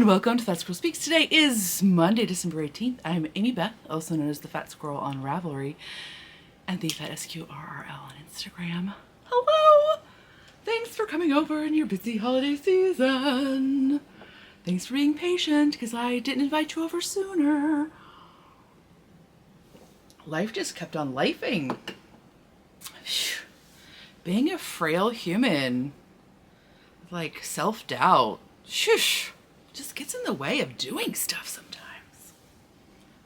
and welcome to Fat Squirrel Speaks. Today is Monday, December 18th. I'm Amy Beth, also known as the Fat Squirrel on Ravelry, and the Fat SQRRL on Instagram. Hello! Thanks for coming over in your busy holiday season. Thanks for being patient, because I didn't invite you over sooner. Life just kept on lifing. Being a frail human, like self-doubt, shush, just gets in the way of doing stuff sometimes.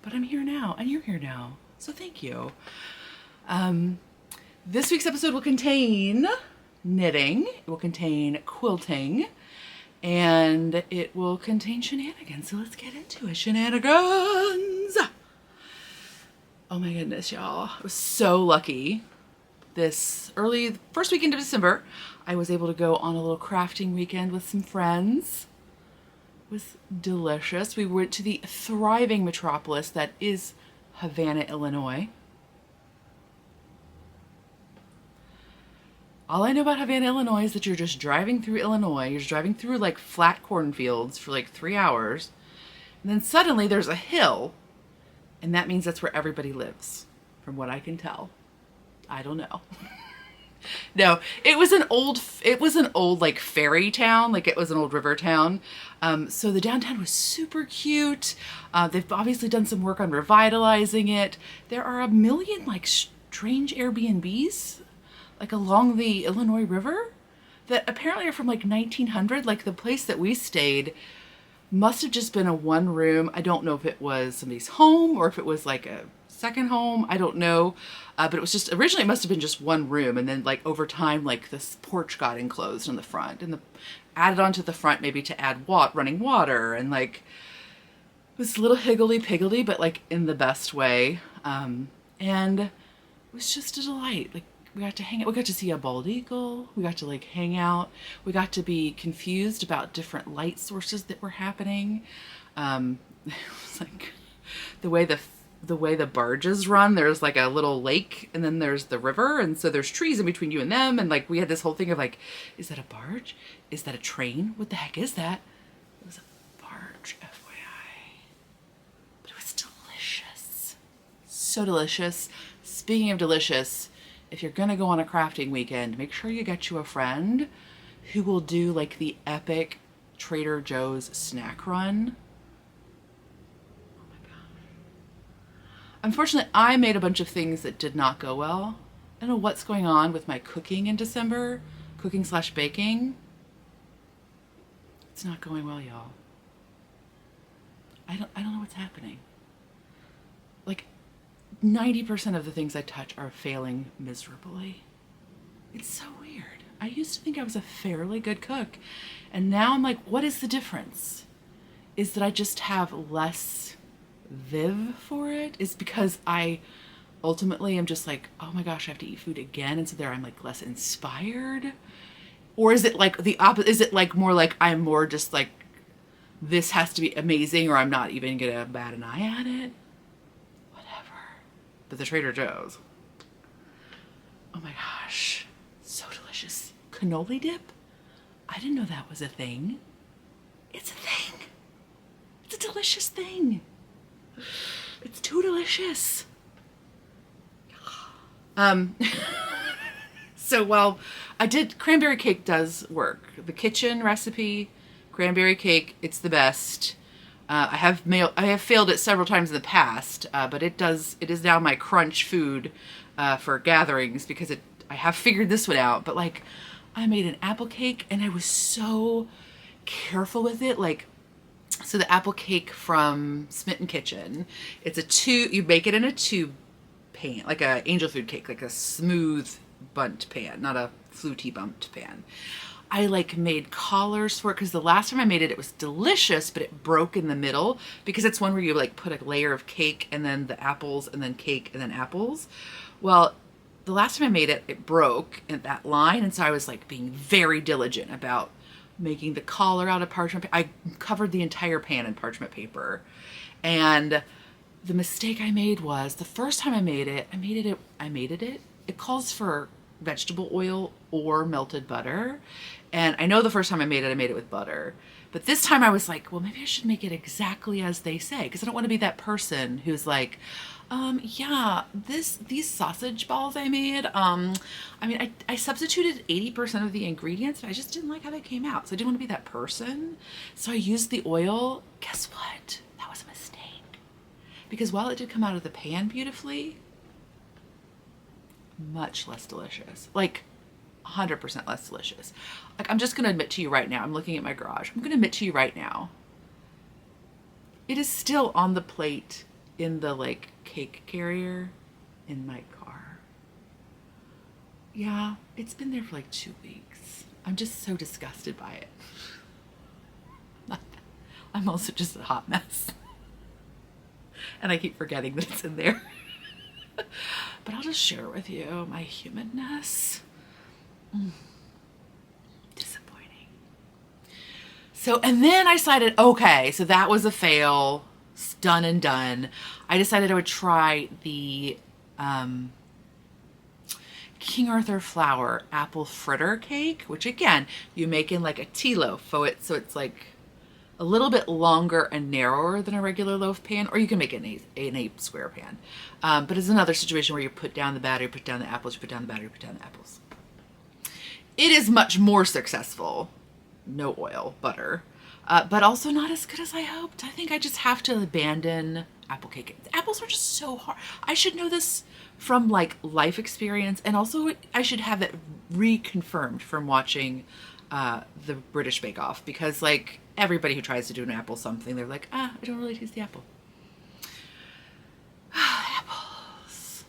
But I'm here now, and you're here now, so thank you. This week's episode will contain knitting, it will contain quilting, and it will contain shenanigans. So let's get into it. Shenanigans! Oh my goodness, y'all. I was so lucky. This first weekend of December, I was able to go on a little crafting weekend with some friends. It was delicious. We went to the thriving metropolis that is Havana, Illinois. All I know about Havana, Illinois is that you're just driving through Illinois. You're just driving through like flat cornfields for like 3 hours. And then suddenly there's a hill. And that means that's where everybody lives, from what I can tell. I don't know. No, it was an old like ferry town, like it was an old river town. So the downtown was super cute. They've obviously done some work on revitalizing it. There are a million like strange Airbnbs like along the Illinois River that apparently are from like 1900. Like the place that we stayed must have just been a one room. I don't know if it was somebody's home or if it was like a second home. I don't know. But it was just, originally it must have been just one room. And then like over time, like this porch got enclosed on the front and added onto the front maybe to add running water. And like, it was a little higgledy-piggledy, but like in the best way. And it was just a delight. Like we got to hang out. We got to see a bald eagle. We got to like hang out. We got to be confused about different light sources that were happening. It was like the way the barges run, there's like a little lake and then there's the river. And so there's trees in between you and them. And like, we had this whole thing of like, is that a barge? Is that a train? What the heck is that? It was a barge, FYI. But it was delicious. So delicious. Speaking of delicious, if you're going to go on a crafting weekend, make sure you get you a friend who will do like the epic Trader Joe's snack run. Unfortunately, I made a bunch of things that did not go well. I don't know what's going on with my cooking in December. Cooking/baking. It's not going well, y'all. I don't know what's happening. Like 90% of the things I touch are failing miserably. It's so weird. I used to think I was a fairly good cook. And now I'm like, what is the difference? Is that I just have less viv for it? Is because I ultimately am just like, oh my gosh, I have to eat food again, and so there I'm like less inspired? Or is it like the opposite? Is it like more like I'm more just like, this has to be amazing or I'm not even gonna bat an eye at it? Whatever. But the Trader Joe's, oh my gosh, so delicious. Cannoli dip? I didn't know that was a thing. It's a thing. It's a delicious thing. It's too delicious. So while cranberry cake does work. The kitchen recipe, cranberry cake, it's the best. I have failed it several times in the past, but it is now my crunch food for gatherings because I have figured this one out. But like, I made an apple cake and I was so careful with it. Like, so the apple cake from Smitten Kitchen, you make it in a tube pan, like a angel food cake, like a smooth bunt pan, not a fluty bumped pan. I like made collars for it because the last time I made it, it was delicious, but it broke in the middle because it's one where you like put a layer of cake and then the apples and then cake and then apples. Well, the last time I made it, it broke in that line. And so I was like being very diligent about making the collar out of parchment paper. I covered the entire pan in parchment paper. And the mistake I made was the first time I made it, it calls for vegetable oil or melted butter. And I know the first time I made it with butter. But this time I was like, well, maybe I should make it exactly as they say, because I don't want to be that person who's like, yeah, these sausage balls I made, I substituted 80% of the ingredients, but I just didn't like how they came out. So I didn't want to be that person. So I used the oil. Guess what? That was a mistake. Because while it did come out of the pan beautifully, much less delicious. Like 100% less delicious. Like, I'm just going to admit to you right now, I'm looking at my garage. I'm going to admit to you right now, it is still on the plate in the like cake carrier in my car. Yeah, it's been there for like 2 weeks. I'm just so disgusted by it. I'm also just a hot mess. And I keep forgetting that it's in there. But I'll just share with you my humanness. Disappointing. So, and then I decided, okay, so that was a fail. It's done and done. I decided I would try the King Arthur flour apple fritter cake, which again, you make in like a tea loaf. So it's like a little bit longer and narrower than a regular loaf pan, or you can make it in a square pan. But it's another situation where you put down the batter, you put down the apples, you put down the batter, you put down the apples. It is much more successful. No oil, butter, but also not as good as I hoped. I think I just have to abandon apple cake. Apples are just so hard. I should know this from like life experience, and also I should have it reconfirmed from watching the British Bake Off, because like everybody who tries to do an apple something, they're like, I don't really taste the apple. Apples.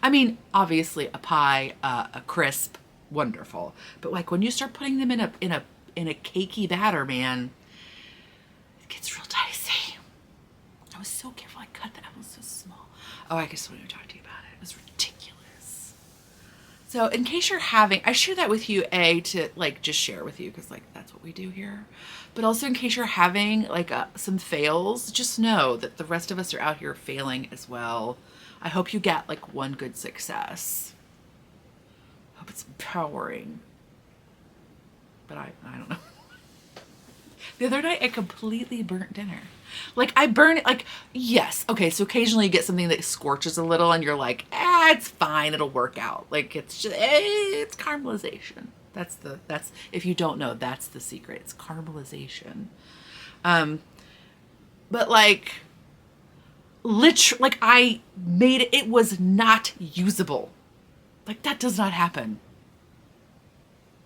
I mean, obviously a pie, a crisp, wonderful. But like when you start putting them in a cakey batter, man, it gets real dicey. I was so careful. I cut the apples so small. Oh, I guess I want to talk to you about it. It was ridiculous. So in case you're having, I share that with you, to like just share with you, because like that's what we do here. But also in case you're having like some fails, just know that the rest of us are out here failing as well. I hope you get like one good success. I hope it's empowering. But I don't know. The other night I completely burnt dinner. Like I burn it, like, yes. Okay. So occasionally you get something that scorches a little and you're like, it's fine. It'll work out. Like it's just, it's caramelization. That's if you don't know, that's the secret. It's caramelization. But like literally, like I made it, it was not usable. Like that does not happen.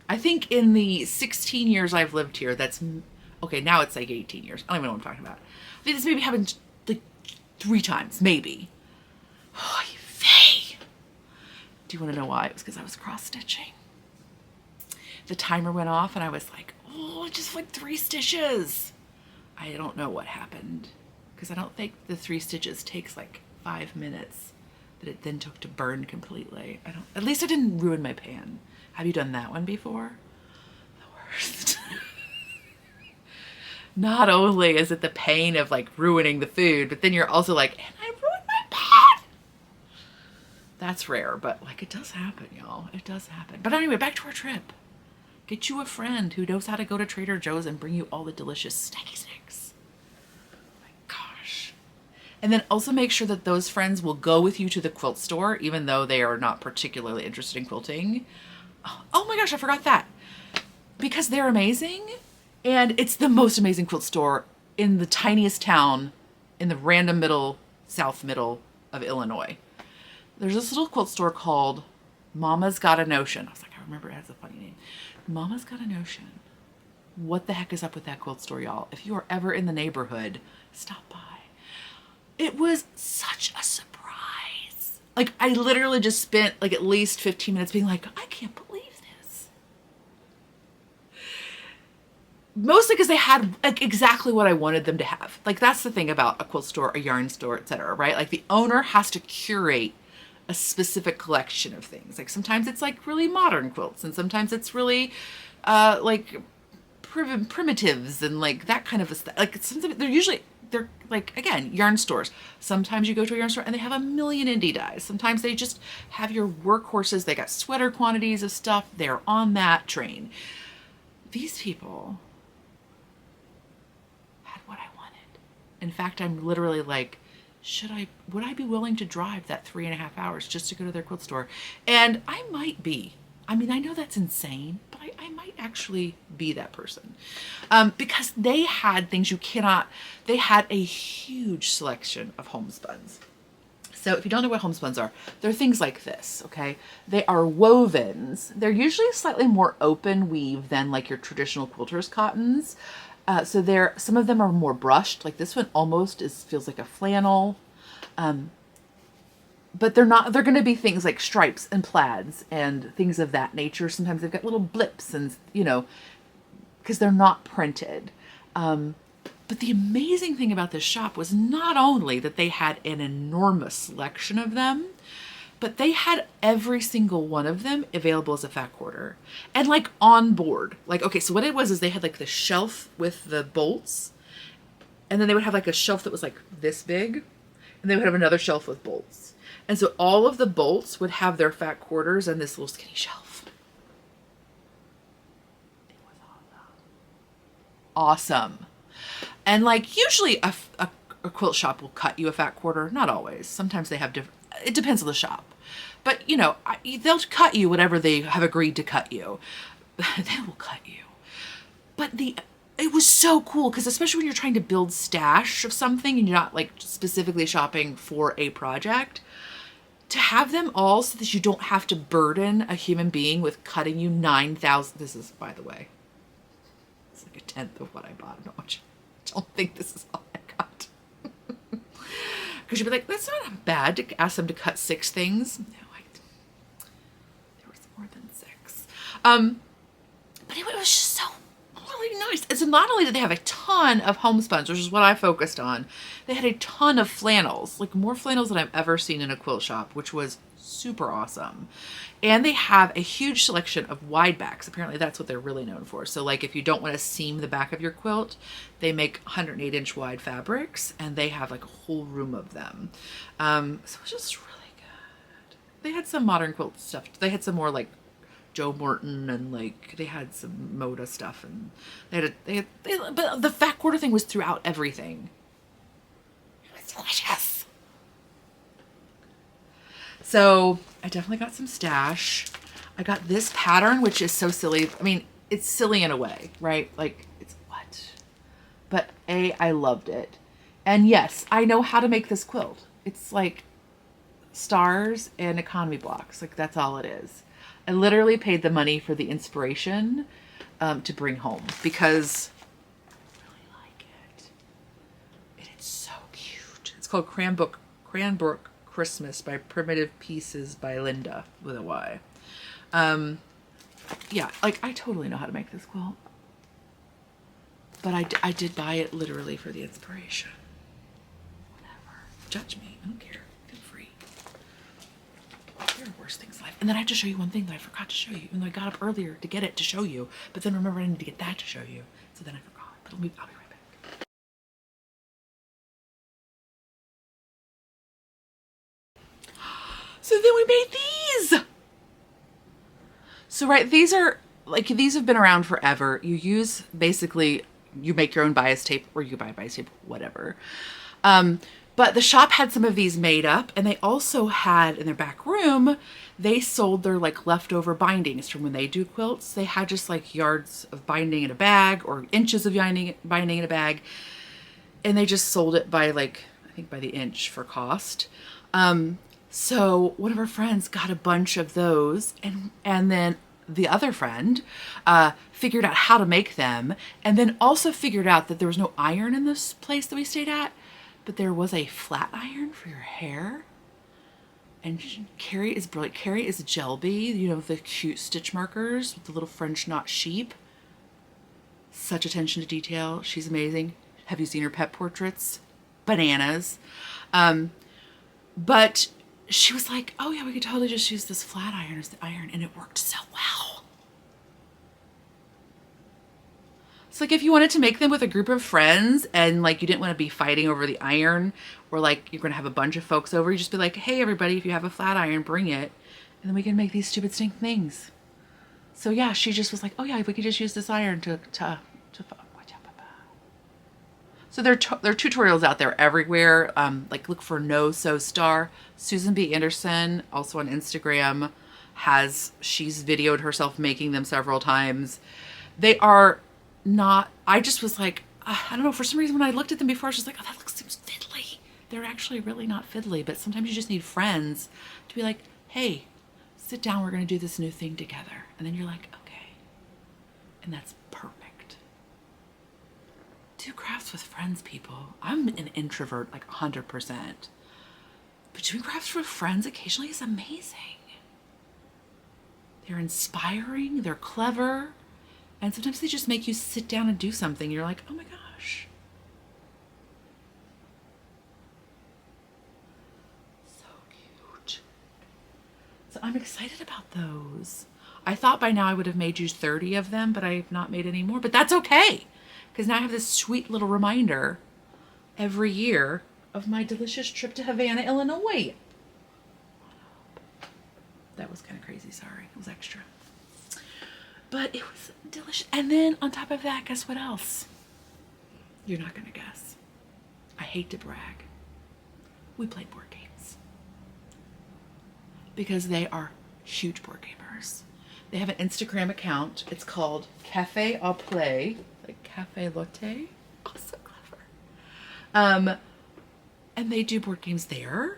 I think in the 16 years I've lived here, that's, okay, now it's like 18 years. I don't even know what I'm talking about. I think this maybe happened like 3 times, maybe. Oh, you vey. Do you want to know why? It was because I was cross-stitching. The timer went off and I was like, oh, just like 3 stitches. I don't know what happened, because I don't think the 3 stitches takes like 5 minutes that it then took to burn completely. At least I didn't ruin my pan. Have you done that one before? The worst. Not only is it the pain of like ruining the food, but then you're also like, and I ruined my pan. That's rare, but like it does happen, y'all. It does happen. But anyway, back to our trip. Get you a friend who knows how to go to Trader Joe's and bring you all the delicious snacky snacks. Oh my gosh. And then also make sure that those friends will go with you to the quilt store, even though they are not particularly interested in quilting. Oh my gosh, I forgot that. Because they're amazing. And it's the most amazing quilt store in the tiniest town in the random south middle of Illinois. There's this little quilt store called Mama's Got a Notion. I was like, I remember it has a funny name. Mama's Got a Notion. What the heck is up with that quilt store, y'all? If you are ever in the neighborhood, stop by. It was such a surprise. Like, I literally just spent like at least 15 minutes being like, I can't believe this. Mostly because they had like exactly what I wanted them to have. Like, that's the thing about a quilt store, a yarn store, etc., right? Like, the owner has to curate a specific collection of things. Like, sometimes it's like really modern quilts, and sometimes it's really like primitives and like that kind of a stuff. Like, sometimes they're like, again, yarn stores. Sometimes you go to a yarn store and they have a million indie dyes. Sometimes they just have your workhorses. They got sweater quantities of stuff. They're on that train. these people had what I wanted. In fact, I'm literally like, would I be willing to drive that 3.5 hours just to go to their quilt store? And I might be. I mean, I know that's insane, but I might actually be that person. Because they had things they had a huge selection of homespuns. So if you don't know what homespuns are, they're things like this, okay? They are wovens. They're usually slightly more open weave than like your traditional quilter's cottons. So some of them are more brushed. Like this one almost feels like a flannel. But they're going to be things like stripes and plaids and things of that nature. Sometimes they've got little blips and, because they're not printed. But the amazing thing about this shop was not only that they had an enormous selection of them, but they had every single one of them available as a fat quarter and like on board. Like, okay, so what it was is they had like the shelf with the bolts, and then they would have like a shelf that was like this big, and they would have another shelf with bolts. And so all of the bolts would have their fat quarters on this little skinny shelf. It was awesome. And like usually a quilt shop will cut you a fat quarter. Not always. Sometimes they have different, it depends on the shop. But they'll cut you whatever they have agreed to cut you. They will cut you. But it was so cool because especially when you're trying to build stash of something and you're not like specifically shopping for a project, to have them all so that you don't have to burden a human being with cutting you 9,000. This is, by the way, it's like a tenth of what I bought. No, I don't think this is all I got. Because you'd be like, that's not bad to ask them to cut 6 things. No, there was more than 6. But anyway, it was just so really nice. And so not only did they have a ton of homespuns, which is what I focused on, they had a ton of flannels, like more flannels than I've ever seen in a quilt shop, which was super awesome. And they have a huge selection of wide backs. Apparently that's what they're really known for. So like if you don't want to seam the back of your quilt, they make 108-inch wide fabrics, and they have like a whole room of them. So it was just really good. They had some modern quilt stuff. They had some more like Joe Morton, and like they had some Moda stuff, and but the fat quarter thing was throughout everything. It was delicious. So I definitely got some stash. I got this pattern, which is so silly. I mean, it's silly in a way, right? Like it's what? But I loved it. And yes, I know how to make this quilt. It's like stars and economy blocks. Like that's all it is. I literally paid the money for the inspiration to bring home because I really like it. It's so cute. It's called Cranbrook Christmas by Primitive Pieces by Linda with a Y. Yeah, like I totally know how to make this quilt. But I did buy it literally for the inspiration. Whatever. Judge me. I don't care. Feel free. There are worse things in life. And then I have to show you one thing that I forgot to show you. Even though I got up earlier to get it to show you. But then remember I need to get that to show you. So then I forgot. But I'll be right back. So then we made these. So right, these have been around forever. You make your own bias tape, or you buy bias tape, whatever. But the shop had some of these made up, and they also had in their back room, they sold their like leftover bindings from when they do quilts. They had just like yards of binding in a bag or inches of binding in a bag. And they just sold it by like, I think by the inch for cost. So one of our friends got a bunch of those, and then the other friend figured out how to make them, and then also figured out that there was no iron in this place that we stayed at, but there was a flat iron for your hair. And Carrie is brilliant. Carrie is gel bead, the cute stitch markers with the little French knot sheep. Such attention to detail. She's amazing. Have you seen her pet portraits? Bananas. But she was like, oh yeah, we could totally just use this flat iron as the iron, and it worked so well. So like if you wanted to make them with a group of friends and like you didn't want to be fighting over the iron, or like you're going to have a bunch of folks over, you just be like, hey everybody, if you have a flat iron, bring it. And then we can make these stupid stink things. So yeah, she just was like, oh yeah, we could just use this iron to so there are tutorials out there everywhere. Like look for No So Star. Susan B. Anderson, also on Instagram, she's videoed herself making them several times. They are not, I just was like, I don't know, for some reason when I looked at them before, I was just like, oh, that seems fiddly. They're actually really not fiddly, but sometimes you just need friends to be like, hey, sit down, we're going to do this new thing together. And then you're like, okay. And that's perfect. Do crafts with friends, people. I'm an introvert, like 100%. But doing crafts with friends occasionally is amazing. They're inspiring, they're clever, and sometimes they just make you sit down and do something. You're like, oh my gosh. So cute. So I'm excited about those. I thought by now I would have made you 30 of them, but I have not made any more. But that's okay, because now I have this sweet little reminder every year of my delicious trip to Havana, Illinois. That was kind of crazy, sorry. It was extra. But it was delicious. And then on top of that, guess what else? You're not going to guess. I hate to brag. We played board games. Because they are huge board gamers. They have an Instagram account. It's called Cafe au Play. Like cafe latte. Oh, so clever. And they do board games there.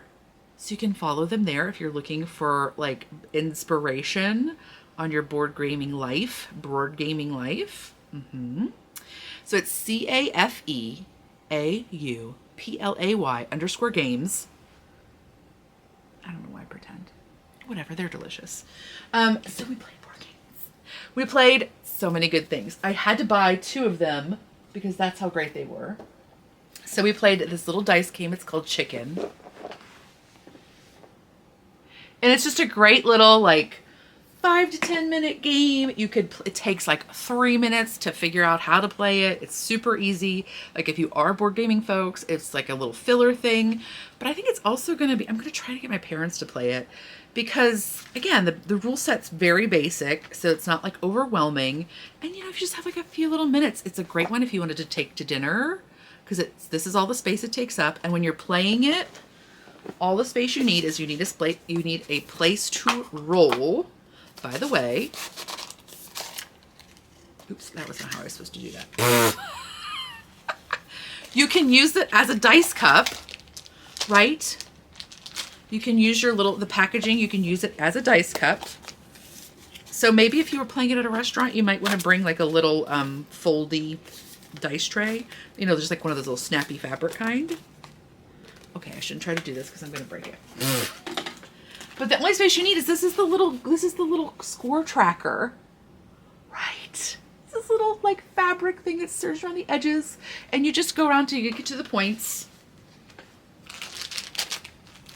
So you can follow them there if you're looking for like inspiration on your board gaming life. So it's CAFEAUPLAY_games. I don't know why I pretend. Whatever, they're delicious. So we played board games. We played so many good things. I had to buy 2 of them because that's how great they were. So we played this little dice game. It's called Chicken. And it's just a great little like 5 to 10 minute game. It takes like 3 minutes to figure out how to play it. It's super easy. Like if you are board gaming folks, it's like a little filler thing. But I think it's also going to be, I'm going to try to get my parents to play it because again, the rule set's very basic. So it's not like overwhelming. And you know, if you just have like a few little minutes, it's a great one if you wanted to take to dinner because this is all the space it takes up. And when you're playing it, all the space you need is you need a place to roll. By the way, oops, that was not how I was supposed to do that. You can use it as a dice cup, right? You can use the packaging, you can use it as a dice cup. So maybe if you were playing it at a restaurant, you might want to bring like a little foldy dice tray. You know, just like one of those little snappy fabric kind. Okay, I shouldn't try to do this because I'm going to break it. But the only space you need is this is the little score tracker, right? This little like fabric thing that serves around the edges, and you just go around till you get to the points.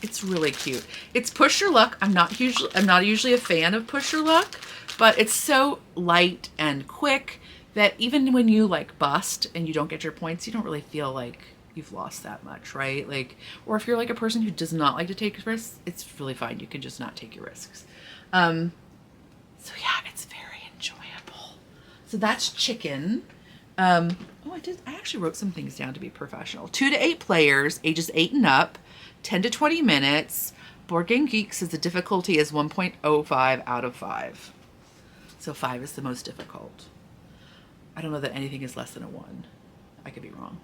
It's really cute. It's push your luck. I'm not usually a fan of push your luck, but it's so light and quick that even when you like bust and you don't get your points, you don't really feel like you've lost that much, right? Like, or if you're like a person who does not like to take risks, it's really fine. You can just not take your risks. So yeah, it's very enjoyable. So that's Chicken. I actually wrote some things down to be professional. 2 to 8 players, ages 8 and up, 10 to 20 minutes. Board Game Geek says the difficulty is 1.05 out of 5. So 5 is the most difficult. I don't know that anything is less than a 1. I could be wrong.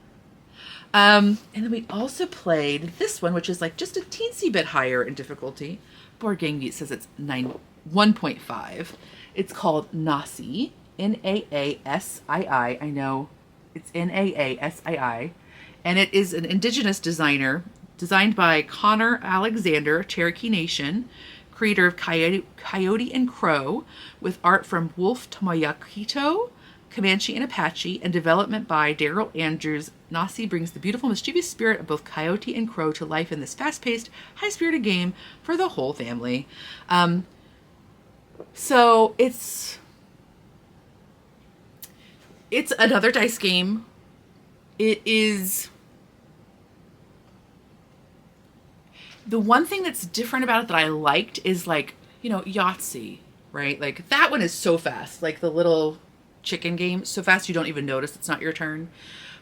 And then we also played this one, which is like just a teensy bit higher in difficulty. Board Game Geek says it's 1.5. It's called Nasii, Naasii. I know it's Naasii. And it is an indigenous designer, designed by Connor Alexander, Cherokee Nation, creator of Coyote and Crow, with art from Wolf Tomoyakito, Comanche and Apache, and development by Daryl Andrews. Nasii brings the beautiful, mischievous spirit of both Coyote and Crow to life in this fast-paced, high-spirited game for the whole family. So it's another dice game. It is the one thing that's different about it that I liked is like, you know, Yahtzee right? Like that one is so fast. Like the little chicken game, so fast you don't even notice it's not your turn.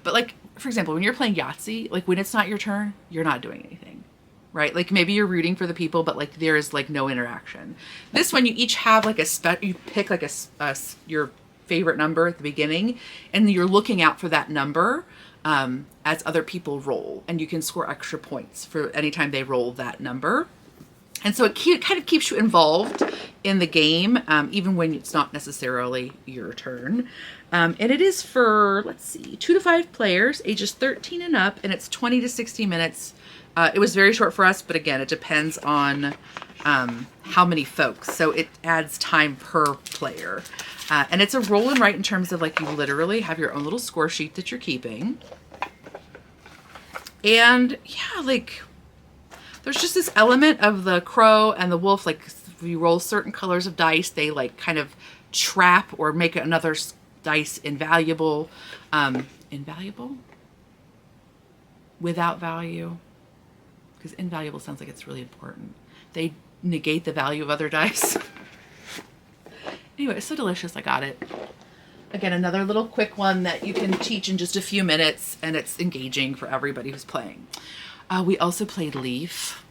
But like, for example, when you're playing Yahtzee, like when it's not your turn, you're not doing anything, right? Like maybe you're rooting for the people, but like there's like no interaction. This one, you each have like you pick like your favorite number at the beginning, and you're looking out for that number as other people roll, and you can score extra points for anytime they roll that number. And so it kind of keeps you involved in the game, even when it's not necessarily your turn. And it is for, let's see, 2 to 5 players, ages 13 and up, and it's 20 to 60 minutes. It was very short for us, but again, it depends on how many folks. So it adds time per player. And it's a roll and write in terms of like you literally have your own little score sheet that you're keeping. And yeah, like there's just this element of the crow and the wolf. Like if you roll certain colors of dice, they like kind of trap or make another dice invaluable. Invaluable? Without value. Because invaluable sounds like it's really important. They negate the value of other dice. Anyway, it's so delicious. I got it. Again, another little quick one that you can teach in just a few minutes, and it's engaging for everybody who's playing. We also played Leaf.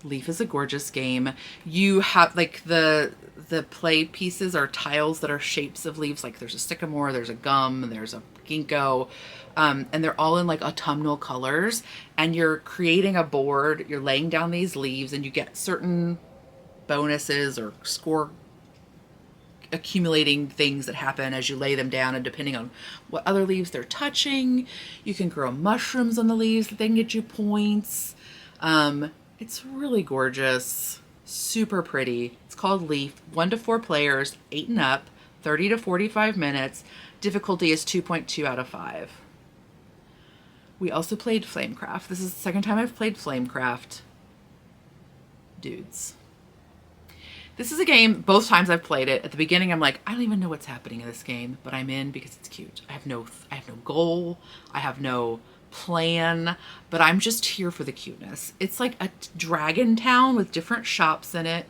Leaf is a gorgeous game. You have like the play pieces are tiles that are shapes of leaves. Like there's a sycamore, there's a gum, there's a ginkgo, and they're all in like autumnal colors. And you're creating a board. You're laying down these leaves, and you get certain bonuses or score accumulating things that happen as you lay them down, and depending on what other leaves they're touching, you can grow mushrooms on the leaves that then get you points. It's really gorgeous, super pretty. It's called Leaf. 1 to 4 players, 8 and up, 30 to 45 minutes. Difficulty is 2.2 out of 5. We also played Flamecraft. This is the second time I've played Flamecraft. Dudes. This is a game, both times I've played it, at the beginning I'm like, I don't even know what's happening in this game, but I'm in because it's cute. I have no goal, I have no plan, but I'm just here for the cuteness. It's like a dragon town with different shops in it,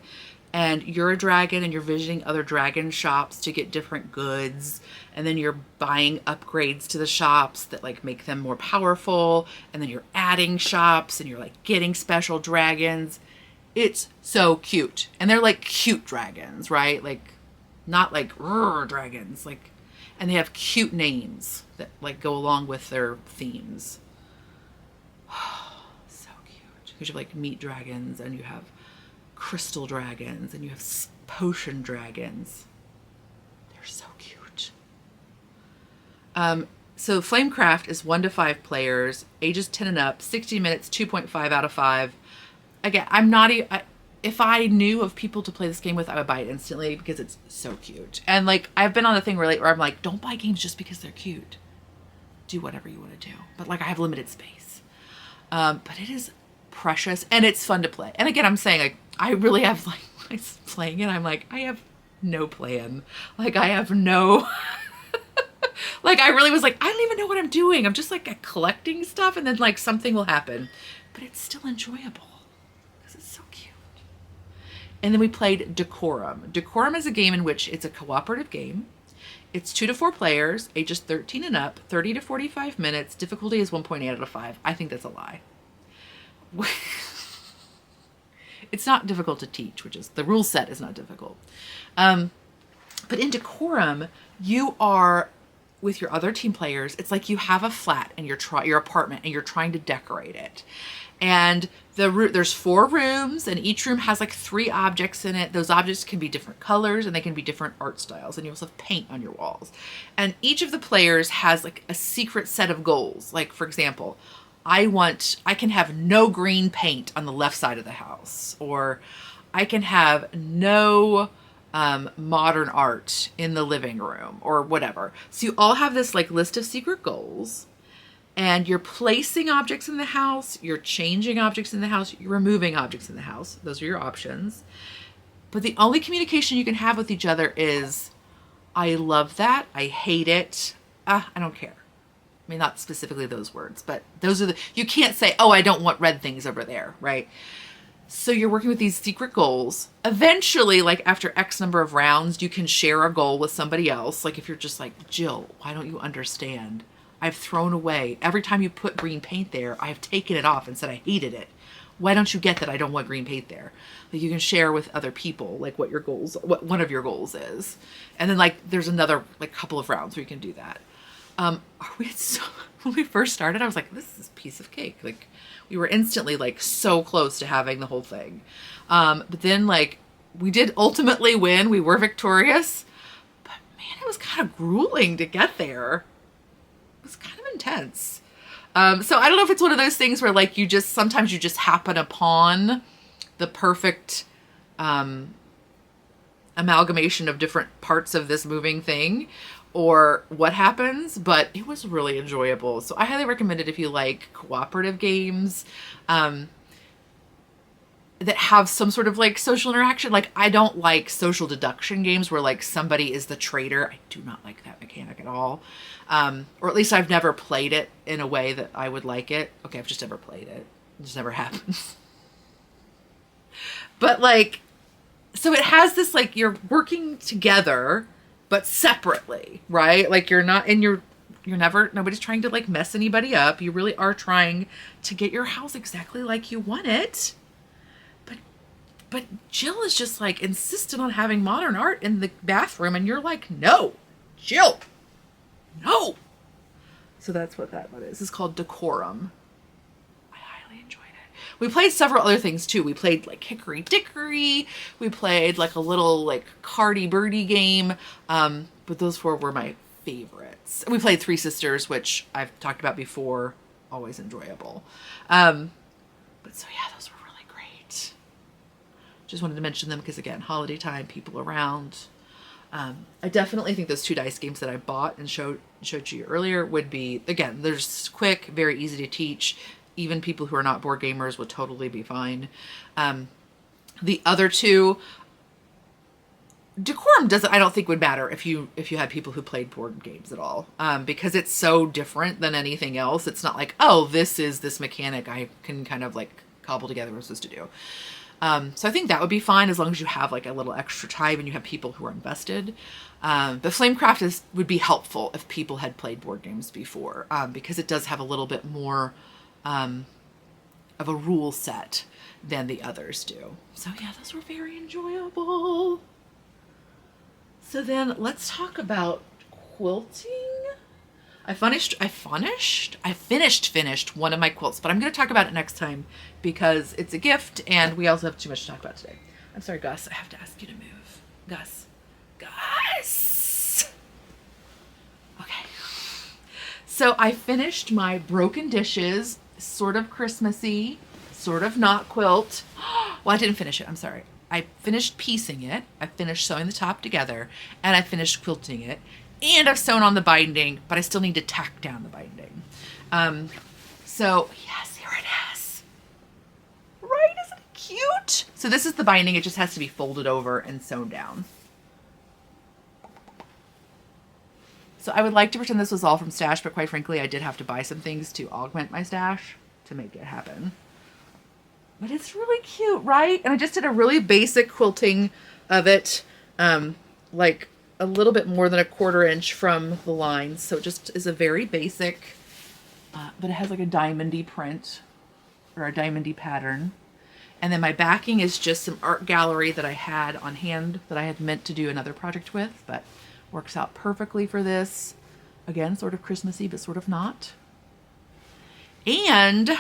and you're a dragon and you're visiting other dragon shops to get different goods, and then you're buying upgrades to the shops that like make them more powerful, and then you're adding shops and you're like getting special dragons. It's so cute. And they're like cute dragons, right? Like not like dragons, like, and they have cute names that like go along with their themes. So cute. Because you have like meat dragons, and you have crystal dragons, and you have potion dragons. They're so cute. So Flamecraft is 1 to 5 players, ages 10 and up, 60 minutes, 2.5 out of 5. Again, if I knew of people to play this game with, I would buy it instantly because it's so cute. And like, I've been on the thing where I'm like, don't buy games just because they're cute. Do whatever you want to do. But like, I have limited space. But it is precious and it's fun to play. And again, I'm saying like, I really have like, when I'm playing it, I'm like, I have no plan. Like I have no, like I really was like, I don't even know what I'm doing. I'm just like collecting stuff, and then like something will happen, but it's still enjoyable. And then we played Decorum. Decorum is a game in which it's a cooperative game. It's 2 to 4 players, ages 13 and up, 30 to 45 minutes. Difficulty is 1.8 out of 5. I think that's a lie. It's not difficult to teach, which is, the rule set is not difficult. But in Decorum, you are with your other team players. It's like you have a flat in your apartment, and you're trying to decorate it. And there's 4 rooms, and each room has like 3 objects in it. Those objects can be different colors, and they can be different art styles, and you also have paint on your walls. And each of the players has like a secret set of goals. Like for example, I can have no green paint on the left side of the house, or I can have no modern art in the living room, or whatever. So you all have this like list of secret goals. And you're placing objects in the house, you're changing objects in the house, you're removing objects in the house. Those are your options. But the only communication you can have with each other is, I love that, I hate it, I don't care. I mean, not specifically those words, but those are you can't say, oh, I don't want red things over there, right? So you're working with these secret goals. Eventually, like after X number of rounds, you can share a goal with somebody else. Like if you're just like, Jill, why don't you understand? I've thrown away. Every time you put green paint there, I've taken it off and said I hated it. Why don't you get that I don't want green paint there? Like you can share with other people, like what one of your goals is. And then like there's another like couple of rounds where you can do that. When we first started, I was like, this is a piece of cake. Like we were instantly like so close to having the whole thing. But then like we did ultimately win. We were victorious, but man, it was kind of grueling to get there. It was kind of intense. So I don't know if it's one of those things where like sometimes you just happen upon the perfect amalgamation of different parts of this moving thing or what happens, but it was really enjoyable. So I highly recommend it if you like cooperative games that have some sort of like social interaction. Like I don't like social deduction games where like somebody is the traitor. I do not like that mechanic at all. Or at least I've never played it in a way that I would like it. Okay, I've just never played it. It just never happens. But like, so it has this like you're working together but separately, right? Like you're not in nobody's trying to like mess anybody up. You really are trying to get your house exactly like you want it. But Jill is just like insistent on having modern art in the bathroom and you're like, no, Jill, no. So that's what that one is. It's called Decorum. I highly enjoyed it. We played several other things too. We played like Hickory Dickory. We played like a little like Cardi Birdie game. But those four were my favorites. We played Three Sisters, which I've talked about before. Always enjoyable. But so yeah, those were really great. Just wanted to mention them because again, holiday time, people around. I definitely think those two dice games that I bought and showed you earlier would be, again, they're just quick, very easy to teach. Even people who are not board gamers would totally be fine. The other two, Decorum I don't think would matter if you had people who played board games at all, because it's so different than anything else. It's not like, oh, this is this mechanic I can kind of like cobble together what I'm supposed to do. So I think that would be fine as long as you have like a little extra time and you have people who are invested. But Flamecraft would be helpful if people had played board games before, because it does have a little bit more of a rule set than the others do. So yeah, those were very enjoyable. So then let's talk about quilting. I finished one of my quilts, but I'm going to talk about it next time because it's a gift and we also have too much to talk about today. I'm sorry, Gus. I have to ask you to move. Gus. Okay. So I finished my Broken Dishes, sort of Christmassy, sort of not quilt. Well, I didn't finish it. I'm sorry. I finished piecing it. I finished sewing the top together and I finished quilting it. And I've sewn on the binding, but I still need to tack down the binding. So yes, here it is. Right, isn't it cute? So this is the binding. It just has to be folded over and sewn down. So I would like to pretend this was all from stash, but quite frankly, I did have to buy some things to augment my stash to make it happen. But it's really cute, right? And I just did a really basic quilting of it, like a little bit more than a 1/4 inch from the lines. So it just is a very basic, but it has like a diamondy print or a diamondy pattern. And then my backing is just some art gallery that I had on hand that I had meant to do another project with, but works out perfectly for this. Again, sort of Christmassy, but sort of not. And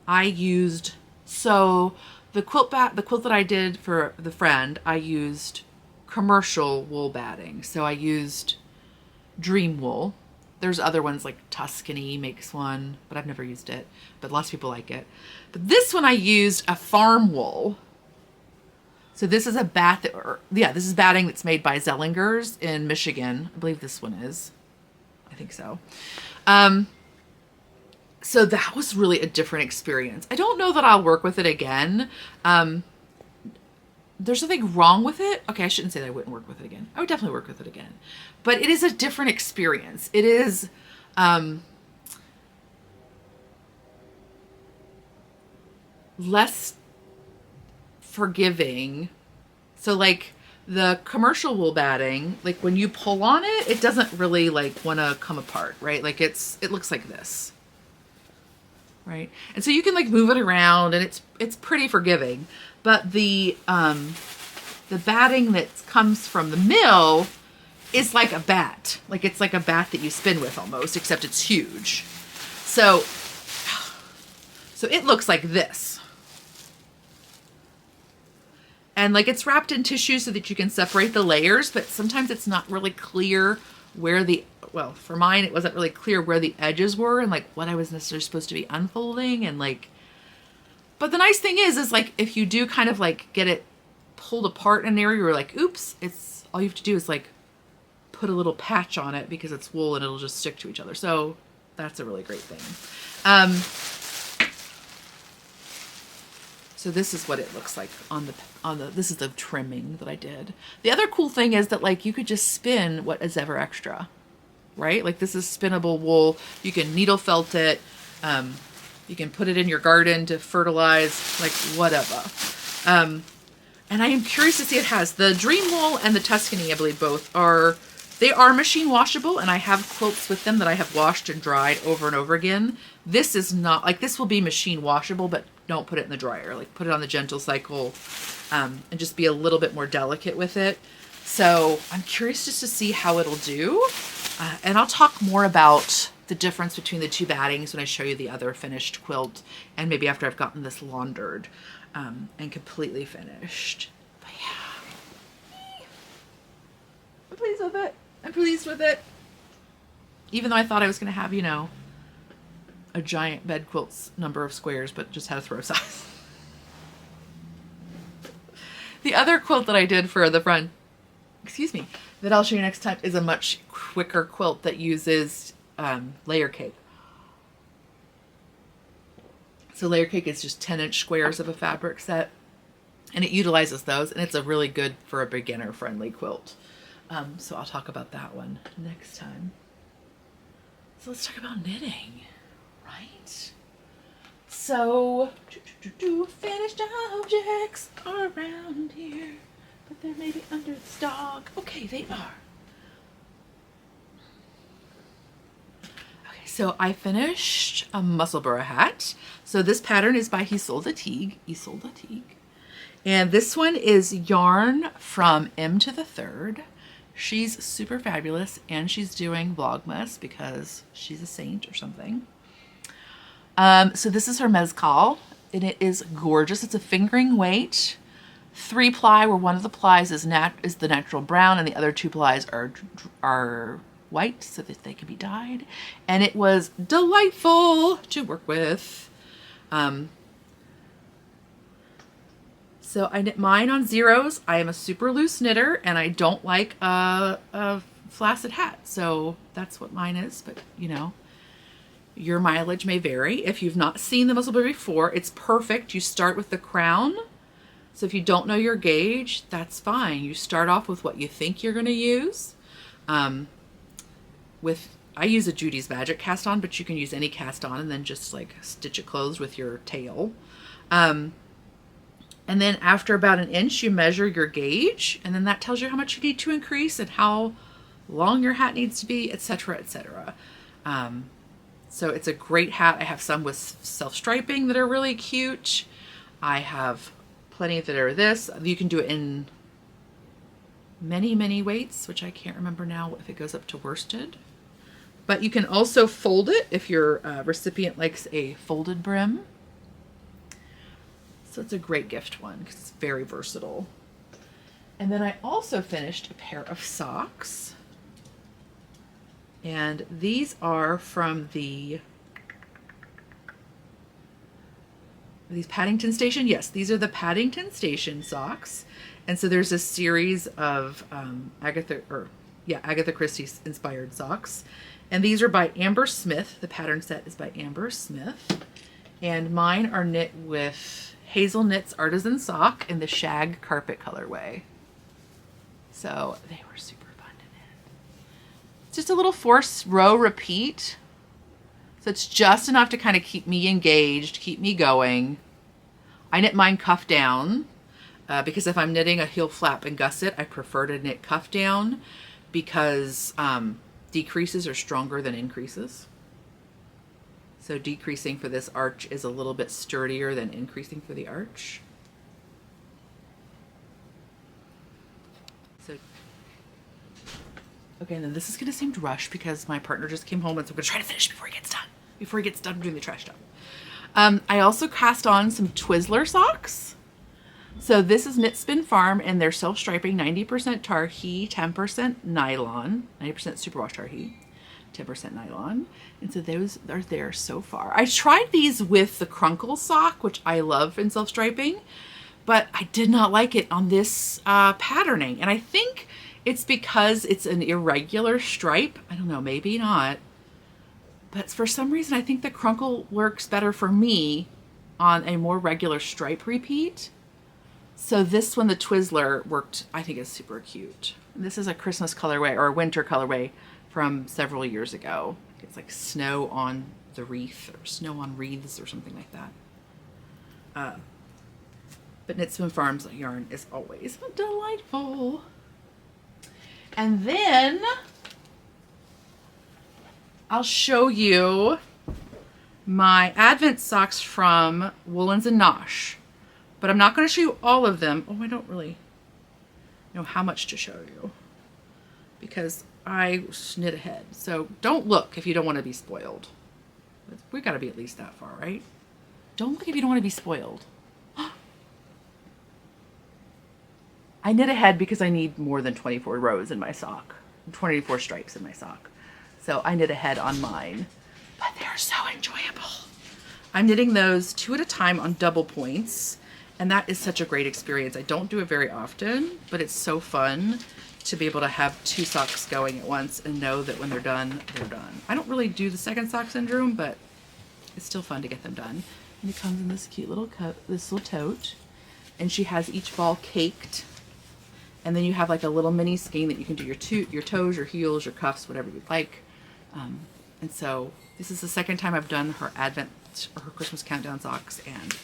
I used, so the quilt that I did for the friend, I used commercial wool batting. So I used Dream Wool. There's other ones like Tuscany makes one, but I've never used it, but lots of people like it. But this one I used a farm wool. So this is this is batting that's made by Zellinger's in Michigan. I believe this one is. I think so. So that was really a different experience. I don't know that I'll work with it again. There's nothing wrong with it. Okay, I shouldn't say that I wouldn't work with it again. I would definitely work with it again. But it is a different experience. It is less forgiving. So like the commercial wool batting, like when you pull on it, it doesn't really like want to come apart, right? Like it looks like this, right? And so you can like move it around and it's pretty forgiving. But the batting that comes from the mill is like a bat. Like it's like a bat that you spin with almost, except it's huge. So it looks like this. And like it's wrapped in tissue so that you can separate the layers, but sometimes it's not really clear where well, for mine, it wasn't really clear where the edges were and like what I was necessarily supposed to be unfolding and like, but the nice thing is like, if you do kind of like get it pulled apart in an area, you're like, oops, all you have to do is like put a little patch on it because it's wool and it'll just stick to each other. So that's a really great thing. So this is what it looks like on the, this is the trimming that I did. The other cool thing is that like you could just spin what is ever extra, right? Like this is spinnable wool. You can needle felt it. You can put it in your garden to fertilize, like whatever. And I am curious to see, it has the Dream Wool and the Tuscany, I believe both are, they are machine washable, and I have quilts with them that I have washed and dried over and over again. This is not, like this will be machine washable, but don't put it in the dryer. Like put it on the gentle cycle and just be a little bit more delicate with it. So I'm curious just to see how it'll do. And I'll talk more about the difference between the two battings when I show you the other finished quilt, and maybe after I've gotten this laundered and completely finished. But yeah, I'm pleased with it. I'm pleased with it. Even though I thought I was going to have, you know, a giant bed quilt's number of squares, but just had a throw size. The other quilt that I did for the front, that I'll show you next time is a much quicker quilt that uses layer cake. So layer cake is just 10-inch squares of a fabric set, and it utilizes those, and it's a really good for a beginner friendly quilt. So I'll talk about that one next time. So let's talk about knitting, right? So finished objects are around here, but they're maybe under the stock. Okay, they are. Okay, so I finished a Musselburgh hat. So this pattern is by Isolde Teague. And this one is yarn from M to the Third. She's super fabulous, and she's doing Vlogmas because she's a saint or something. So this is her mezcal, and it is gorgeous. It's a fingering weight, 3-ply, where one of the plies is the natural brown, and the other 2 plies are white so that they can be dyed. And it was delightful to work with. So I knit mine on zeros. I am a super loose knitter, and I don't like a flaccid hat. So that's what mine is, but you know, your mileage may vary. If you've not seen the Musselburgh before, it's perfect. You start with the crown. So if you don't know your gauge, that's fine. You start off with what you think you're gonna use. I use a Judy's Magic cast on, but you can use any cast on and then just like stitch it closed with your tail. And then after about 1 inch, you measure your gauge, and then that tells you how much you need to increase and how long your hat needs to be, etc., etc. So it's a great hat. I have some with self-striping that are really cute. I have plenty that are this. You can do it in many, many weights, which I can't remember now if it goes up to worsted. But you can also fold it if your recipient likes a folded brim. So it's a great gift one because it's very versatile. And then I also finished a pair of socks. And these are from these Paddington Station. Yes, these are the Paddington Station socks. And so there's a series of Agatha Christie inspired socks. And these are by Amber Smith. The pattern set is by Amber Smith. And mine are knit with Hazel Knits Artisan Sock in the shag carpet colorway. So they were super fun to knit. It's just a little 4-row repeat. So it's just enough to kind of keep me engaged, keep me going. I knit mine cuff down. because if I'm knitting a heel flap and gusset, I prefer to knit cuff down because decreases are stronger than increases. So decreasing for this arch is a little bit sturdier than increasing for the arch. So, okay, and then this is gonna seem rushed because my partner just came home, and so I'm gonna try to finish before he gets done. Before he gets done doing the trash job. I also cast on some Twizzler socks. So this is Knit Spin Farm, and they're self-striping, 90% Tarhi, 10% nylon, 90% superwash Tarhi, 10% nylon. And so those are there so far. I tried these with the Crunkle sock, which I love in self-striping, but I did not like it on this patterning. And I think it's because it's an irregular stripe. I don't know, maybe not. But for some reason, I think the Crunkle works better for me on a more regular stripe repeat. So this one, the Twizzler, worked, I think, is super cute. And this is a Christmas colorway or a winter colorway from several years ago. It's like snow on the wreath or snow on wreaths or something like that. But Knit Spin Farm's yarn is always delightful. And then I'll show you my Advent socks from Woolens and Nosh. But I'm not going to show you all of them. Oh, I don't really know how much to show you because I knit ahead. So don't look if you don't want to be spoiled. We got to be at least that far, right? Don't look if you don't want to be spoiled. I knit ahead because I need more than 24 rows in my sock, 24 stripes in my sock. So I knit ahead on mine, but they're so enjoyable. I'm knitting those 2 at a time on double points. And that is such a great experience. I don't do it very often, but it's so fun to be able to have 2 socks going at once and know that when they're done, they're done. I don't really do the second sock syndrome, but it's still fun to get them done. And it comes in this cute little this little tote. And she has each ball caked. And then you have like a little mini skein that you can do your toes, your heels, your cuffs, whatever you'd like. And so this is the second time I've done her Advent or her Christmas countdown socks, and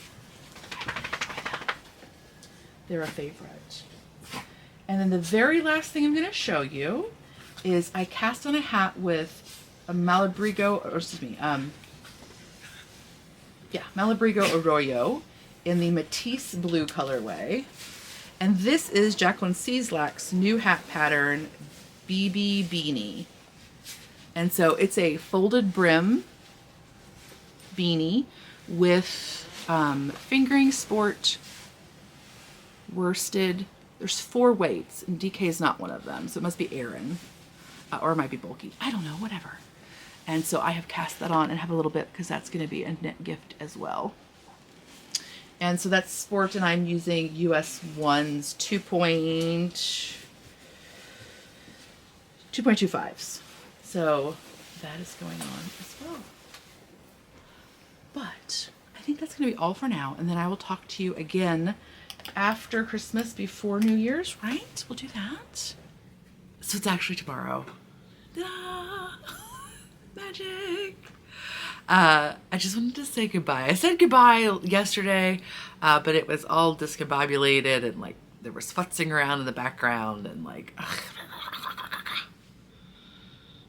they're a favorite. And then the very last thing I'm going to show you is I cast on a hat with a Malabrigo, or excuse me, Malabrigo Arroyo in the Matisse blue colorway. And this is Jacqueline Cieslak's new hat pattern, BB Beanie. And so it's a folded brim beanie with fingering sport worsted. There's 4 weights, and DK is not one of them, so it must be Aaron, or it might be bulky. I don't know, whatever. And so I have cast that on and have a little bit because that's going to be a knit gift as well. And so that's sport, and I'm using US 1's 2.25s. So that is going on as well. But I think that's going to be all for now, and then I will talk to you again after Christmas, before New Year's, right? We'll do that. So it's actually tomorrow. Ah, magic. I just wanted to say goodbye. I said goodbye yesterday, but it was all discombobulated, and like there was futzing around in the background, and like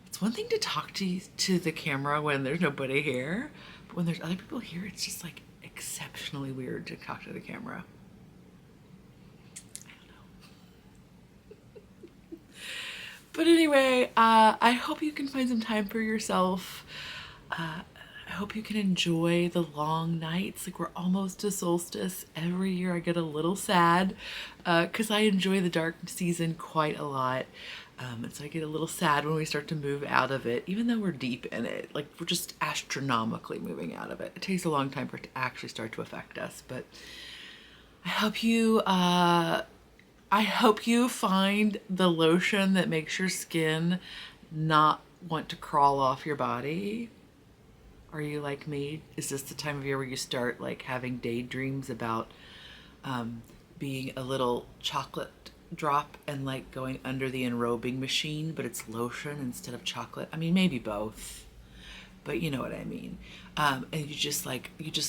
it's one thing to talk to the camera when there's nobody here, but when there's other people here, it's just like exceptionally weird to talk to the camera. But anyway, I hope you can find some time for yourself. I hope you can enjoy the long nights. Like, we're almost to solstice. Every year I get a little sad because I enjoy the dark season quite a lot. And so I get a little sad when we start to move out of it, even though we're deep in it. Like, we're just astronomically moving out of it. It takes a long time for it to actually start to affect us. But I hope you find the lotion that makes your skin not want to crawl off your body. Are you like me? Is this the time of year where you start like having daydreams about being a little chocolate drop and like going under the enrobing machine, but it's lotion instead of chocolate? I mean, maybe both. but you know what I mean. And you just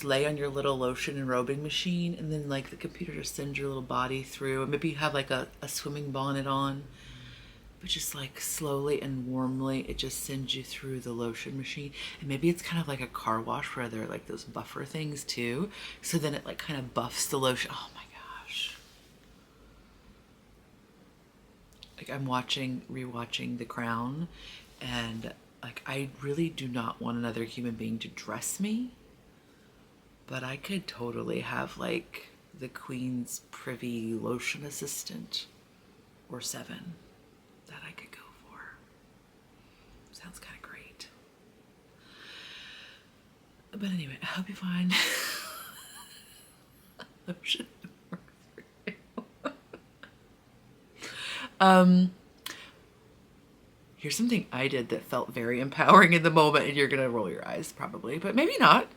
lay on your little lotion and robing machine, and then like the computer just sends your little body through, and maybe you have like a swimming bonnet on, but just like slowly and warmly it just sends you through the lotion machine. And maybe it's kind of like a car wash where there are like those buffer things too, so then it like kind of buffs the lotion. Oh my gosh. Like I'm rewatching The Crown, and like I really do not want another human being to dress me, but I could totally have like the Queen's privy lotion assistant or 7 that I could go for. Sounds kind of great. But anyway, I hope you find lotion works for you. Here's something I did that felt very empowering in the moment, and you're gonna roll your eyes probably, but maybe not.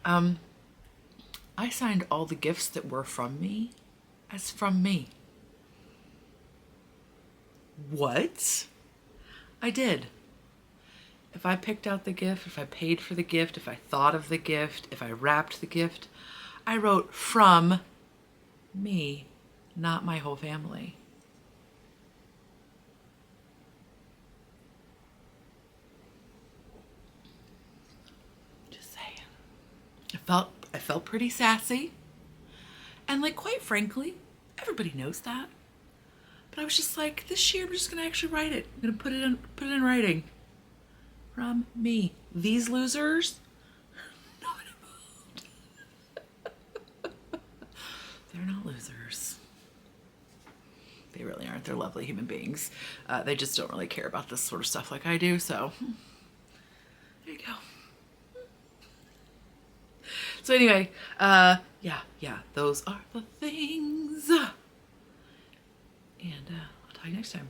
I signed all the gifts that were from me as from me. What? I did. If I picked out the gift, if I paid for the gift, if I thought of the gift, if I wrapped the gift, I wrote from me, not my whole family. Just saying. I felt pretty sassy. And like, quite frankly, everybody knows that. But I was just like, this year I'm just gonna actually write it. I'm gonna put it in writing. From me. These losers, not involved. They're not losers. They really aren't. They're lovely human beings. They just don't really care about this sort of stuff like I do. So there you go. So anyway, yeah, those are the things. And I'll talk to you next time.